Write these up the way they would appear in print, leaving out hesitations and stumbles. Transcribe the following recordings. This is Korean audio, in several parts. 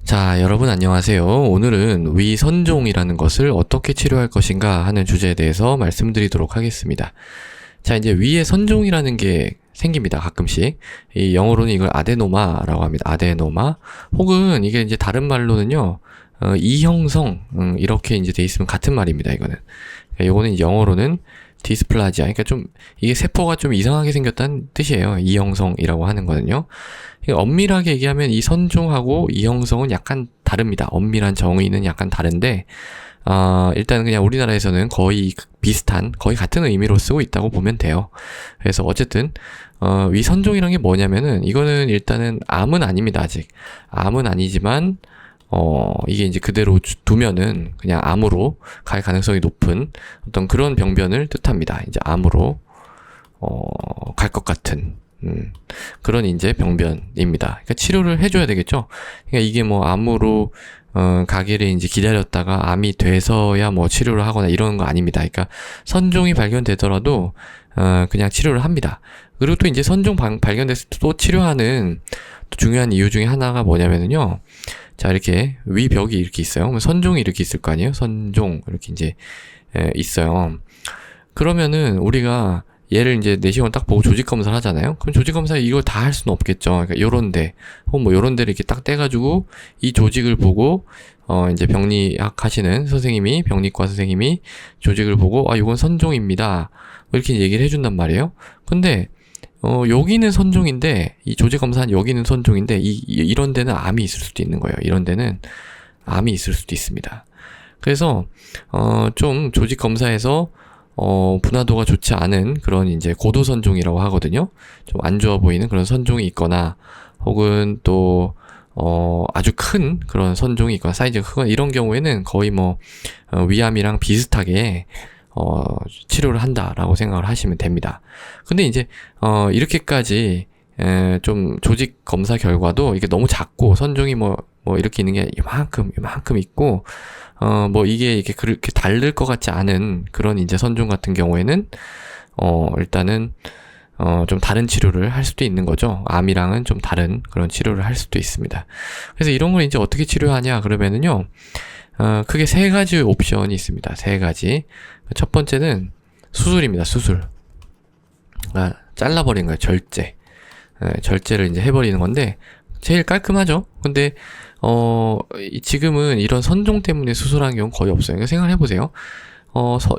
자, 여러분 안녕하세요. 오늘은 위선종이라는 것을 어떻게 치료할 것인가 하는 주제에 대해서 말씀드리도록 하겠습니다. 자, 이제 위에 선종이라는 게 생깁니다. 가끔씩. 이 영어로는 이걸 아데노마라고 합니다. 아데노마. 혹은 이게 이제 다른 말로는요, 이형성, 이렇게 이제 돼 있으면 같은 말입니다. 이거는. 요거는 영어로는 디스플라지아. 그러니까 좀, 이게 세포가 좀 이상하게 생겼다는 뜻이에요. 이형성이라고 하는 거는요. 엄밀하게 얘기하면 이 선종하고 이형성은 약간 다릅니다. 엄밀한 정의는 약간 다른데, 일단 그냥 우리나라에서는 거의 비슷한, 거의 같은 의미로 쓰고 있다고 보면 돼요. 그래서 어쨌든, 위선종이란 게 뭐냐면은, 이거는 일단은 암은 아닙니다, 아직. 암은 아니지만, 이게 이제 그대로 두면은 그냥 암으로 갈 가능성이 높은 어떤 그런 병변을 뜻합니다. 이제 암으로, 갈 것 같은. 그런 이제 병변입니다. 그러니까 치료를 해줘야 되겠죠. 그러니까 이게 뭐 암으로 가기를 이제 기다렸다가 암이 돼서야 뭐 치료를 하거나 이런 거 아닙니다. 그러니까 선종이 발견되더라도 그냥 치료를 합니다. 그리고 또 이제 선종 발견됐을 때 또 치료하는 또 중요한 이유 중에 하나가 뭐냐면은요. 자, 이렇게 위벽이 이렇게 있어요. 그럼 선종이 이렇게 있을 거 아니에요? 선종 이렇게 이제 있어요. 그러면은 우리가 얘를 이제 내시경을 딱 보고 조직 검사를 하잖아요. 그럼 조직 검사에 이걸 다 할 수는 없겠죠. 그러니까 요런데, 혹은 뭐 요런데를 이렇게 딱 떼가지고 이 조직을 보고 이제 병리학 하시는 선생님이, 병리과 선생님이 조직을 보고 요건 선종입니다. 뭐 이렇게 얘기를 해준단 말이에요. 근데 여기는 선종인데, 이 조직 검사한 여기는 선종인데, 이런 데는 암이 있을 수도 있는 거예요. 이런 데는 암이 있을 수도 있습니다. 그래서 좀 조직 검사에서 분화도가 좋지 않은 그런 이제 고도 선종이라고 하거든요. 좀 안 좋아 보이는 그런 선종이 있거나, 혹은 또, 아주 큰 그런 선종이 있거나, 사이즈가 크거나, 이런 경우에는 거의 뭐, 위암이랑 비슷하게, 치료를 한다라고 생각을 하시면 됩니다. 근데 이제, 이렇게까지, 좀 조직 검사 결과도 이게 너무 작고, 선종이 뭐 이렇게 있는 게 이만큼 있고, 뭐 이게 그렇게 다를 것 같지 않은 그런 이제 선종 같은 경우에는, 일단은, 좀 다른 치료를 할 수도 있는 거죠. 암이랑은 좀 다른 그런 치료를 할 수도 있습니다. 그래서 이런 걸 이제 어떻게 치료하냐, 그러면은요, 크게 세 가지 옵션이 있습니다. 세 가지. 첫 번째는 수술입니다. 수술. 잘라버린 거예요. 절제. 절제를 이제 해버리는 건데, 제일 깔끔하죠? 근데, 지금은 이런 선종 때문에 수술하는 경우는 거의 없어요. 그러니까 생각해보세요.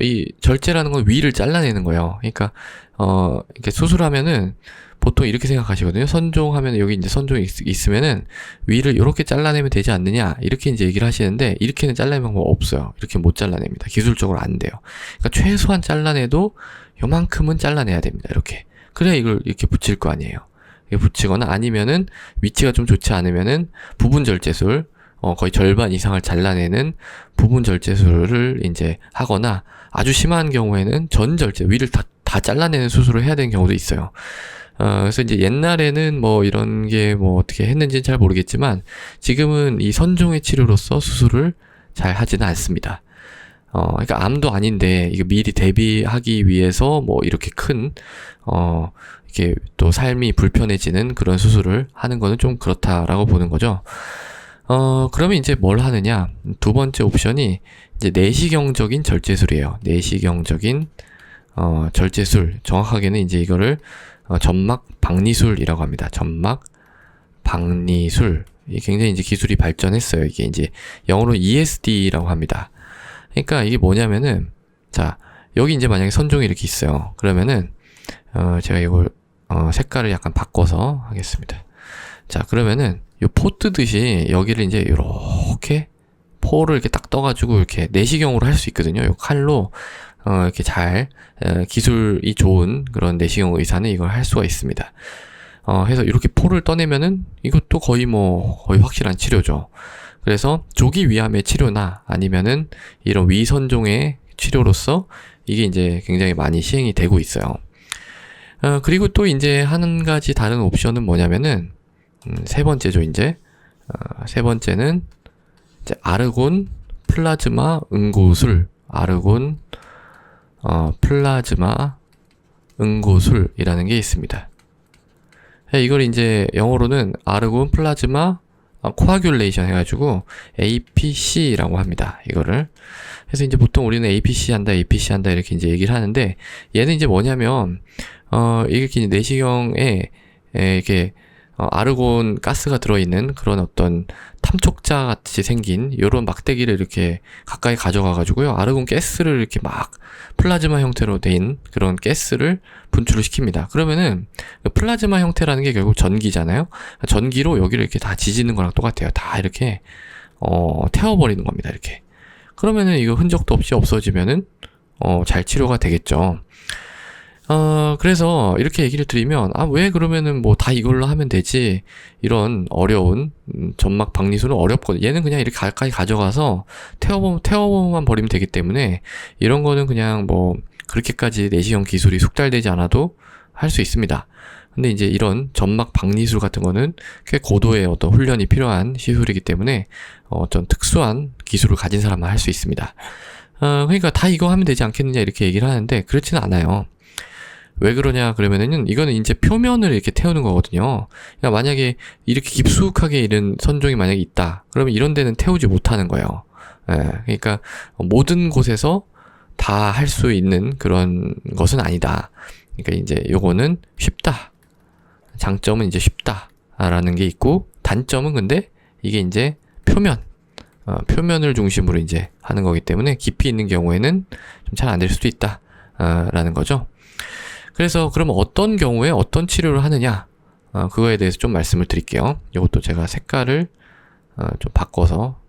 이 절제라는 건 위를 잘라내는 거예요. 그러니까, 이렇게 수술하면은, 보통 이렇게 생각하시거든요. 선종하면 여기 이제 선종이 있으면은 위를 이렇게 잘라내면 되지 않느냐, 이렇게 이제 얘기를 하시는데, 이렇게는 잘라내는 방법 없어요. 이렇게 못 잘라냅니다. 기술적으로 안 돼요. 그러니까 최소한 잘라내도 요만큼은 잘라내야 됩니다. 이렇게. 그래야 이걸 이렇게 붙일 거 아니에요. 붙이거나, 아니면은 위치가 좀 좋지 않으면은 부분 절제술, 거의 절반 이상을 잘라내는 부분 절제술을 이제 하거나, 아주 심한 경우에는 전 절제, 위를 다 잘라내는 수술을 해야 되는 경우도 있어요. 그래서 이제 옛날에는 뭐 이런 게 뭐 어떻게 했는지는 잘 모르겠지만, 지금은 이 선종의 치료로서 수술을 잘 하지는 않습니다. 그러니까 암도 아닌데, 이거 미리 대비하기 위해서 뭐 이렇게 큰, 이렇게 또 삶이 불편해지는 그런 수술을 하는 거는 좀 그렇다라고 보는 거죠. 그러면 이제 뭘 하느냐? 두 번째 옵션이 이제 내시경적인 절제술이에요. 내시경적인, 절제술. 정확하게는 이제 이거를, 점막 박리술이라고 합니다. 점막 박리술. 이게 굉장히 이제 기술이 발전했어요. 이게 이제 영어로 ESD라고 합니다. 그러니까 이게 뭐냐면은, 자, 여기 이제 만약에 선종이 이렇게 있어요. 그러면은, 제가 이걸, 색깔을 약간 바꿔서 하겠습니다. 자, 그러면은, 요 포 뜨듯이 여기를 이제 이렇게 포를 이렇게 딱 떠가지고 이렇게 내시경으로 할 수 있거든요. 요 칼로, 이렇게 잘, 기술이 좋은 그런 내시경 의사는 이걸 할 수가 있습니다. 해서 이렇게 포를 떠내면은 이것도 거의 확실한 치료죠. 그래서 조기 위암의 치료나 아니면은 이런 위선종의 치료로서 이게 이제 굉장히 많이 시행이 되고 있어요. 그리고 또 이제 한 가지 다른 옵션은 뭐냐면은, 세 번째죠, 이제. 세 번째는 이제 아르곤 플라즈마 응고술. 아르곤, 플라즈마 응고술이라는 게 있습니다. 이걸 이제 영어로는 아르곤 플라즈마 코아귤레이션 해가지고 APC라고 합니다. 이거를. 그래서 이제 보통 우리는 APC 한다 이렇게 이제 얘기를 하는데, 얘는 이제 뭐냐면 이게 이제 내시경에 이렇게 아르곤 가스가 들어있는 그런 어떤 탐촉자 같이 생긴 요런 막대기를 이렇게 가까이 가져가가지고요, 아르곤 가스를 이렇게 막 플라즈마 형태로 된 그런 가스를 분출을 시킵니다. 그러면은 플라즈마 형태라는 게 결국 전기잖아요. 전기로 여기를 이렇게 다 지지는 거랑 똑같아요. 다 이렇게 태워버리는 겁니다. 이렇게. 그러면은 이거 흔적도 없이 없어지면은 잘 치료가 되겠죠. 그래서 이렇게 얘기를 드리면, 왜 그러면은 뭐 다 이걸로 하면 되지, 이런 어려운 점막 박리술은 어렵거든. 얘는 그냥 이렇게 가까이 가져가서 태워만 버리면 되기 때문에 이런 거는 그냥 뭐 그렇게까지 내시경 기술이 숙달되지 않아도 할 수 있습니다. 근데 이제 이런 점막 박리술 같은 거는 꽤 고도의 어떤 훈련이 필요한 시술이기 때문에 어떤 특수한 기술을 가진 사람만 할 수 있습니다. 그러니까 다 이거 하면 되지 않겠느냐 이렇게 얘기를 하는데, 그렇지는 않아요. 왜 그러냐 그러면은, 이거는 이제 표면을 이렇게 태우는 거거든요. 그러니까 만약에 이렇게 깊숙하게 이런 선종이 만약에 있다, 그러면 이런 데는 태우지 못하는 거예요. 그러니까 모든 곳에서 다 할 수 있는 그런 것은 아니다. 그러니까 이제 요거는 쉽다. 장점은 이제 쉽다라는 게 있고, 단점은 근데 이게 이제 표면을 중심으로 이제 하는 거기 때문에 깊이 있는 경우에는 좀 잘 안 될 수도 있다, 라는 거죠. 그래서 그러면 어떤 경우에 어떤 치료를 하느냐, 그거에 대해서 좀 말씀을 드릴게요. 이것도 제가 색깔을 좀 바꿔서,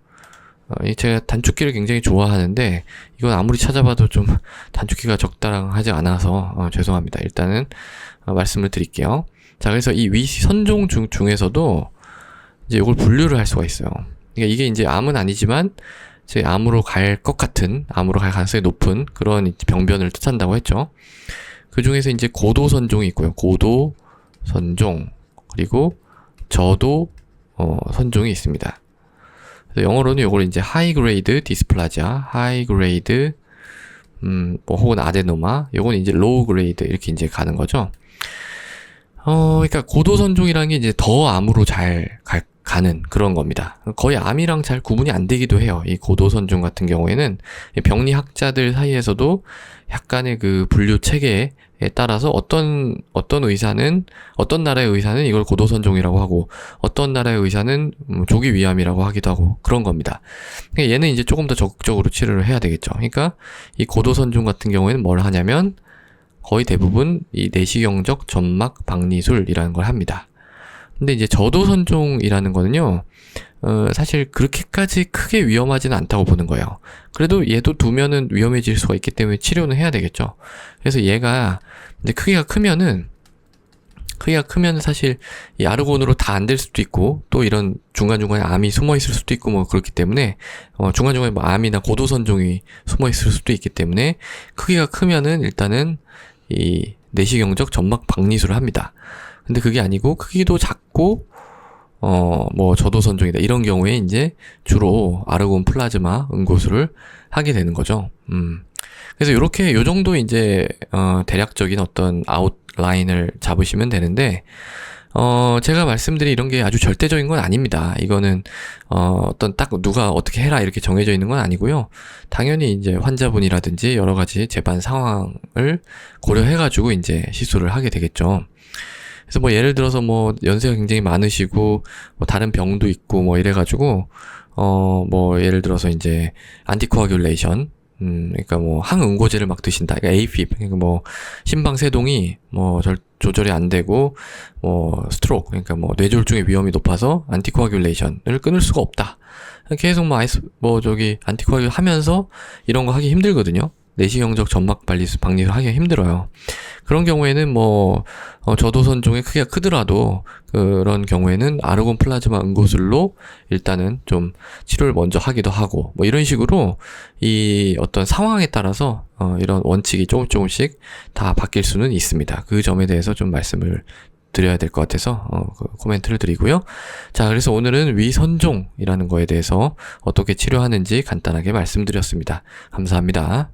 제가 단축키를 굉장히 좋아하는데 이건 아무리 찾아봐도 좀 단축키가 적당하지 않아서 죄송합니다. 일단은 말씀을 드릴게요. 자, 그래서 이 위선종 중에서도 이제 이걸 분류를 할 수가 있어요. 그러니까 이게 이제 암은 아니지만 제 암으로 갈 가능성이 높은 그런 병변을 뜻한다고 했죠. 그 중에서 이제 고도선종이 있고요. 고도선종, 그리고 저도선종이 있습니다. 그래서 영어로는 이걸 이제 high grade dysplasia, high grade, 뭐 혹은 아데노마, 요건 이제 low grade 이렇게 이제 가는 거죠. 그러니까 고도선종이라는 게 이제 더 암으로 잘 가는 그런 겁니다. 거의 암이랑 잘 구분이 안 되기도 해요. 이 고도선종 같은 경우에는 병리학자들 사이에서도 약간의 그 분류 체계에 따라서 어떤 나라의 의사는 이걸 고도선종이라고 하고, 어떤 나라의 의사는 조기 위암이라고 하기도 하고 그런 겁니다. 그러니까 얘는 이제 조금 더 적극적으로 치료를 해야 되겠죠. 그러니까 이 고도선종 같은 경우에는 뭘 하냐면 거의 대부분 이 내시경적 점막 박리술이라는 걸 합니다. 근데 이제 저도선종이라는 거는요, 사실 그렇게까지 크게 위험하지는 않다고 보는 거예요. 그래도 얘도 두면은 위험해질 수가 있기 때문에 치료는 해야 되겠죠. 그래서 얘가 이제 크기가 크면은 사실 이 아르곤으로 다 안 될 수도 있고, 또 이런 중간중간에 암이 숨어 있을 수도 있고 뭐 그렇기 때문에 중간중간에 뭐 암이나 고도선종이 숨어 있을 수도 있기 때문에 크기가 크면은 일단은 이 내시경적 점막 박리술을 합니다. 근데 그게 아니고 크기도 작고 뭐 저도선종이다 이런 경우에 이제 주로 아르곤 플라즈마 응고술을 하게 되는 거죠. 그래서 요렇게 요 정도 이제 대략적인 어떤 아웃라인을 잡으시면 되는데, 제가 말씀드린 이런 게 아주 절대적인 건 아닙니다. 이거는 어떤 딱 누가 어떻게 해라 이렇게 정해져 있는 건 아니고요. 당연히 이제 환자분이라든지 여러 가지 재반 상황을 고려해가지고 이제 시술을 하게 되겠죠. 그래서 뭐 예를 들어서 뭐 연세가 굉장히 많으시고 뭐 다른 병도 있고 뭐 이래가지고 뭐 예를 들어서 이제 안티코아귤레이션, 그러니까 뭐 항응고제를 막 드신다. 그러니까 AFib, 그러니까 뭐 심방세동이 뭐 조절이 안 되고 뭐 스트로크, 그러니까 뭐 뇌졸중의 위험이 높아서 안티코아귤레이션을 끊을 수가 없다. 계속 뭐 안티코아귤 하면서 이런 거 하기 힘들거든요. 내시경적 점막 박리술 하기가 힘들어요. 그런 경우에는 뭐 저도선종의 크기가 크더라도 그런 경우에는 아르곤 플라즈마 응고술로 일단은 좀 치료를 먼저 하기도 하고, 뭐 이런 식으로 이 어떤 상황에 따라서 이런 원칙이 조금씩 다 바뀔 수는 있습니다. 그 점에 대해서 좀 말씀을 드려야 될 것 같아서 코멘트를 드리고요. 자, 그래서 오늘은 위선종이라는 거에 대해서 어떻게 치료하는지 간단하게 말씀드렸습니다. 감사합니다.